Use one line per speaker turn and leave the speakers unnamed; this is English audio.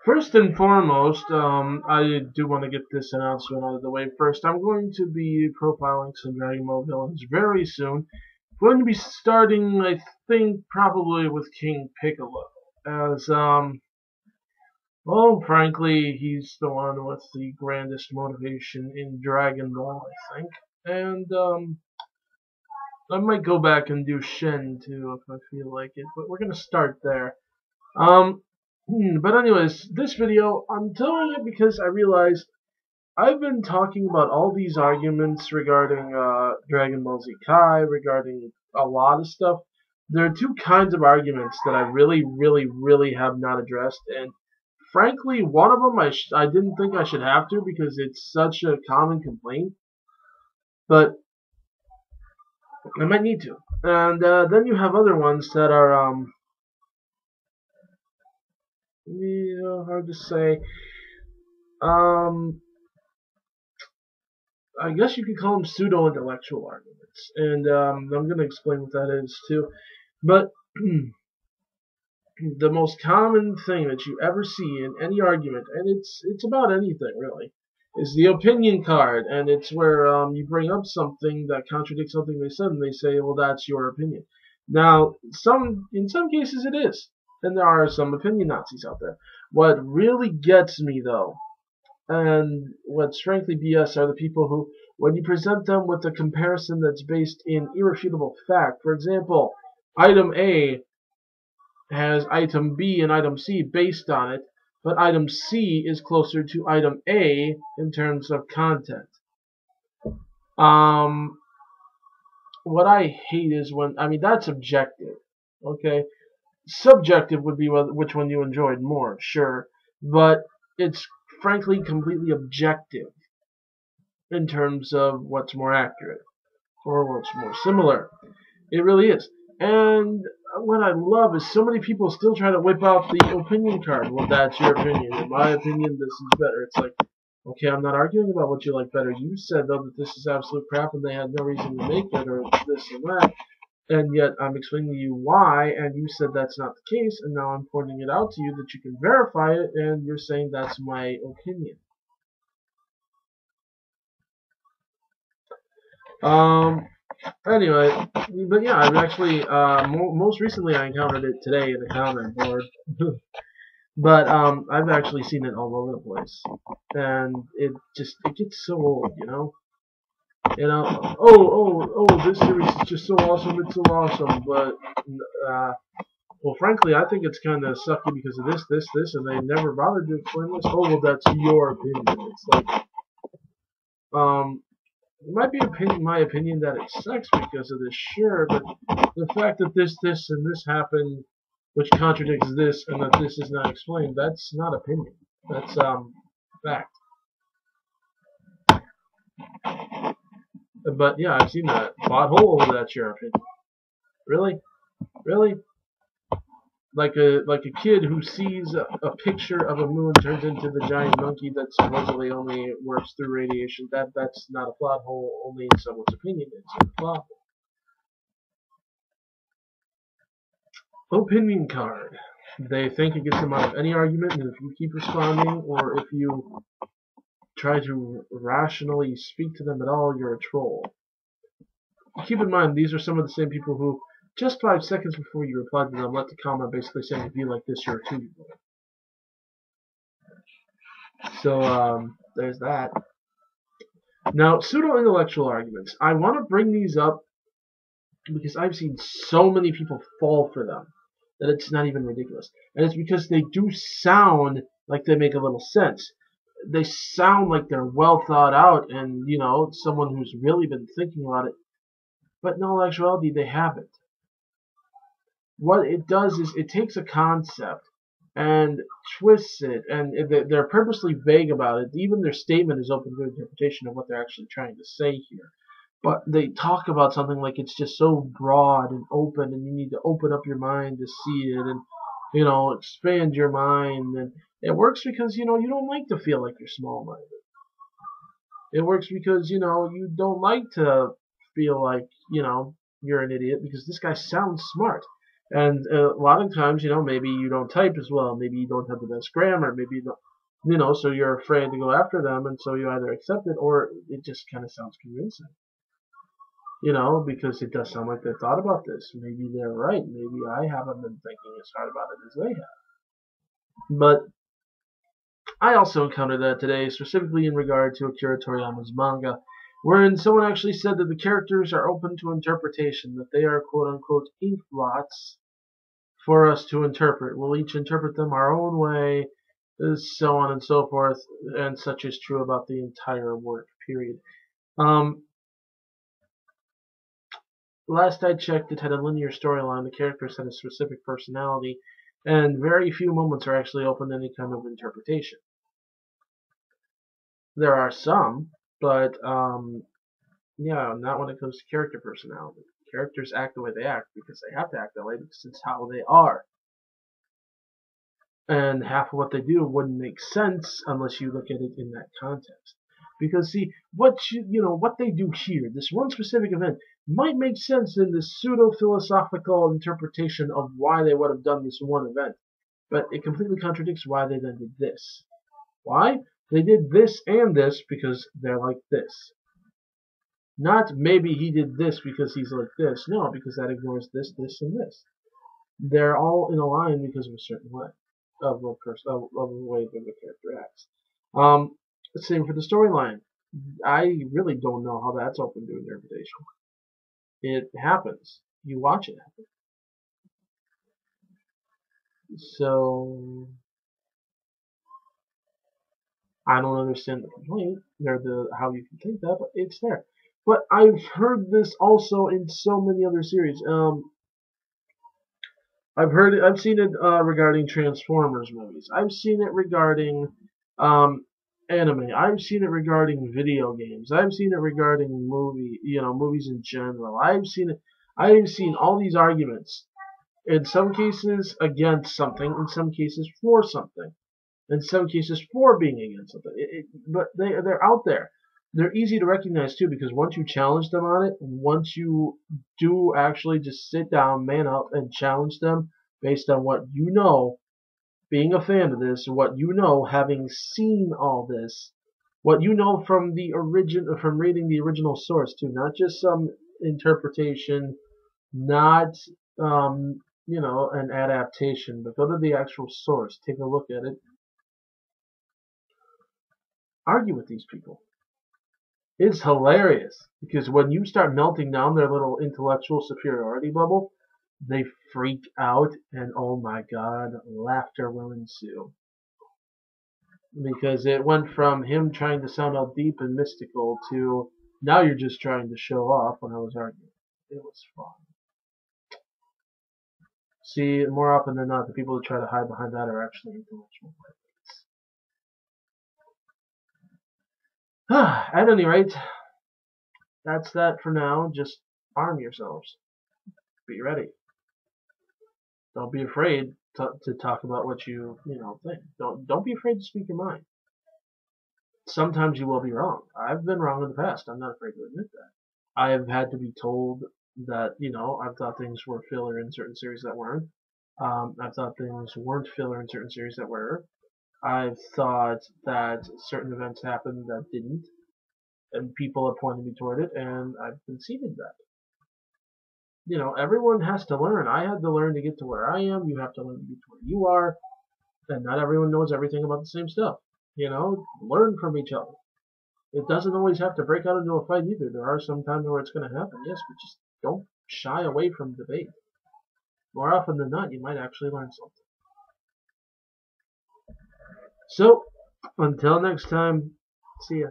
First and foremost, I do want to get this announcement out of the way first. I'm going to be profiling some Dragon Ball villains very soon. Going to be starting, I think, probably with King Piccolo, as well, frankly, he's the one with the grandest motivation in Dragon Ball, I think. And I might go back and do Shen too if I feel like it, but we're gonna start there. Um, but anyways, this video, I'm doing it because I realized I've been talking about all these arguments regarding Dragon Ball Z Kai, regarding a lot of stuff. There are two kinds of arguments that I really have not addressed, and frankly, one of them I didn't think I should have to because it's such a common complaint, but I might need to. And then you have other ones that are hard to say. Um, I guess you could call them pseudo-intellectual arguments, and I'm going to explain what that is too. But the most common thing that you ever see in any argument, and it's about anything really, is the opinion card, and it's where you bring up something that contradicts something they said, and they say, well, that's your opinion. Now, in some cases it is, and there are some opinion Nazis out there. What really gets me though, and what's frankly BS, are the people who, when you present them with a comparison that's based in irrefutable fact, for example, item A has item B and item C based on it, but item C is closer to item A in terms of content. What I hate is when, that's objective, okay? Subjective would be which one you enjoyed more, sure, but it's frankly completely objective in terms of what's more accurate or what's more similar. It really is. And what I love is so many people still try to whip out the opinion card. Well, that's your opinion. In my opinion, this is better. It's like, okay, I'm not arguing about what you like better. You said, though, that this is absolute crap and they had no reason to make it, or this and that. And yet I'm explaining to you why, and you said that's not the case, and now I'm pointing it out to you that you can verify it, and you're saying that's my opinion. Anyway, but yeah, I've actually, most recently I encountered it today in a comment board. But I've actually seen it all over the place, and it gets so old, you know. This series is just so awesome, it's so awesome, but well, frankly, I think it's kind of sucky because of this, and they never bothered to explain this. Oh, well, that's your opinion. It's like, it might be my opinion that it sucks because of this, sure, but the fact that this, and this happened, which contradicts this, and that this is not explained, that's not opinion. That's, fact. But yeah, I've seen that. Plot hole, that's your opinion. Really? Really? Like a kid who sees a picture of a moon turns into the giant monkey that supposedly only works through radiation. That's not a plot hole, only in someone's opinion. It's a plot hole. Opinion card. They think it gets them out of any argument, and if you keep responding, or if you try to rationally speak to them at all, you're a troll. Keep in mind, these are some of the same people who, just 5 seconds before you replied to them, left a comment basically saying, if you like this, you're a 2-year-old. So, there's that. Now, pseudo-intellectual arguments. I want to bring these up because I've seen so many people fall for them that it's not even ridiculous. And it's because they do sound like they make a little sense. They sound like they're well thought out and, you know, someone who's really been thinking about it. But in all actuality, they haven't. What it does is it takes a concept and twists it, and they're purposely vague about it. Even their statement is open to interpretation of what they're actually trying to say here. But they talk about something like it's just so broad and open, and you need to open up your mind to see it, and, you know, expand your mind. And it works because, you know, you don't like to feel like you're small-minded. It works because, you know, you don't like to feel like, you know, you're an idiot because this guy sounds smart. And a lot of times, maybe you don't type as well, maybe you don't have the best grammar, maybe you don't, so you're afraid to go after them, and so you either accept it or it just kind of sounds convincing, because it does sound like they thought about this. Maybe they're right. Maybe I haven't been thinking as hard about it as they have. But I also encountered that today, specifically in regard to Akira Toriyama's manga, wherein someone actually said that the characters are open to interpretation, that they are quote-unquote ink blots for us to interpret. We'll each interpret them our own way, so on and so forth, and such is true about the entire work, period. Last I checked, it had a linear storyline, the characters had a specific personality, and very few moments are actually open to any kind of interpretation. There are some, but yeah, not when it comes to character personality. Characters act the way they act because they have to act that way because it's how they are. And half of what they do wouldn't make sense unless you look at it in that context. Because see, what they do here, this one specific event, might make sense in this pseudo-philosophical interpretation of why they would have done this one event, but it completely contradicts why they then did this. Why? They did this and this because they're like this. Not maybe he did this because he's like this. No, because that ignores this, this, and this. They're all in a line because of a certain way of the way that the character acts. Same for the storyline. I really don't know how that's open to interpretation. It happens. You watch it happen. So I don't understand the complaint or how you can think that, but it's there. But I've heard this also in so many other series. I've seen it regarding Transformers movies. I've seen it regarding anime. I've seen it regarding video games. I've seen it regarding movies in general. I've seen all these arguments. In some cases against something, in some cases for something, in some cases for being against something. But they're out there. They're easy to recognize too because once you challenge them on it, once you do actually just sit down, man up, and challenge them based on what you know, being a fan of this, what you know, having seen all this, what you know from from reading the original source too, not just some interpretation, not an adaptation, but go to the actual source, take a look at it, argue with these people. It's hilarious because when you start melting down their little intellectual superiority bubble, they freak out and oh my god, laughter will ensue. Because it went from him trying to sound all deep and mystical to now you're just trying to show off when I was arguing. It was fun. See, more often than not, the people who try to hide behind that are actually intellectual. At any rate, that's that for now. Just arm yourselves. Be ready. Don't be afraid to talk about what you think. Don't be afraid to speak your mind. Sometimes you will be wrong. I've been wrong in the past. I'm not afraid to admit that. I have had to be told that I've thought things were filler in certain series that weren't. I've thought things weren't filler in certain series that were. I've thought that certain events happened that didn't, and people have pointed me toward it, and I've conceded that. Everyone has to learn. I had to learn to get to where I am. You have to learn to get to where you are. And not everyone knows everything about the same stuff. Learn from each other. It doesn't always have to break out into a fight either. There are some times where it's going to happen, yes, but just don't shy away from debate. More often than not, you might actually learn something. So, until next time, see ya.